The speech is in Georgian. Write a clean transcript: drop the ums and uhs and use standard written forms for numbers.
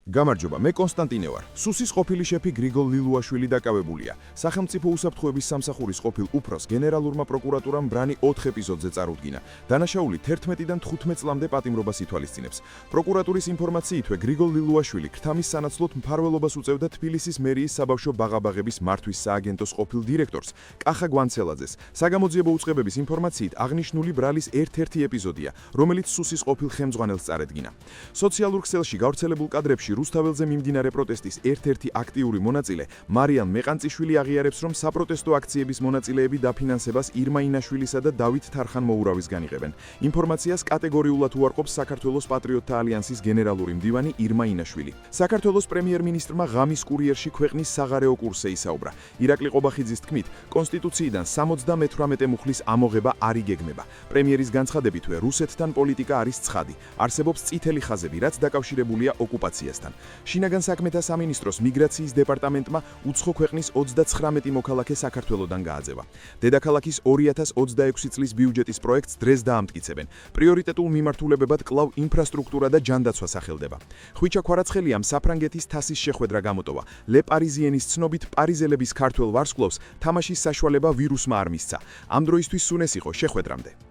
გამარჯობა, მე კონსტანტინე ვარ. სუსის ყოფილი შეფი გრიგოლ ლილუაშვილი დაკავებულია. სახელმწიფო უსაფრთხოების სამსახურის ყოფილ უფროს გენერალურმა პროკურატურამ ბრანი 4 ეპიზოდზე წარუდგინა. დანაშაული 11-დან 15 წლამდე პატიმრობას ითვალისწინებს. პროკურატურის ინფორმაციითვე გრიგოლ ლილუაშვილი ქრთამის სანაცვლოდ მფარველობას უწევდა თბილისის მერიის საბავშვო ბაღაბაღების მართვის სააგენტოს ყოფილ დირექტორს კახა გვანცელაძეს. საგამოძიებო უწყებების ინფორმაციით აღნიშნული ბრალის ერთ-ერთი ეპიზოდია, რომელიც სუსის ყოფილ ხელმძღვანელს წარედგინა. სოციალურ ქსელში გავრცელებულ კადრებში რუსთაველზე მიმდინარე პროტესტის ერთ-ერთი აქტიური მონაწილე მარიამ მეყანწიშვილი აღიარებს, რომ საპროტესტო აქციების მონაწილეები დაფინანსებას ირმა ინაშვილისა და დავით თარხან-მოურავისგან იღებენ. ინფორმაციას კატეგორიულად უარყოფს საქართველოს პატრიოტთა ალიანსის გენერალური მდივანი ირმა ინაშვილი. საქართველოს პრემიერ-მინისტრმა ღამის კურიერში ქვეყნის საღარეო კურსზე ისაუბრა. ირაკლი ყობახიძის თქმით, კონსტიტუციიდან 78 მუხლის ამოღება არ იგეგმება. პრემიერის განცხადებითვე, რუსეთთან პოლიტიკა არის ცხადი. არსებობს წითელი ხაზები, რაც დაკავშირებულია ოკუპაციასთან. შინაგან საქმეთა სამინისტროს მიგრაციის დეპარტამენტმა უცხო ქვეყნის 39 მოქალაქე საქართველოდან გააძევა. დედაქალაქის 2026 წლის ბიუჯეტის პროექტს დღეს დაამტკიცებენ. პრიორიტეტულ მიმართულებებად კვლავ ინფრასტრუქტურა და ჯანდაცვა სახელდება. ხვიჩა ქვარაცხელიამ საფრანგეთის თასის შეხვედრა გამოტოვა. ლე პარიზიენის ცნობით, პარიზელების ქართველ ვარსკვლავს თამაშის საშუალება ვირუსმა არ მისცა. ამ დროისთვის სუნეს იყო შეხვედრამდე.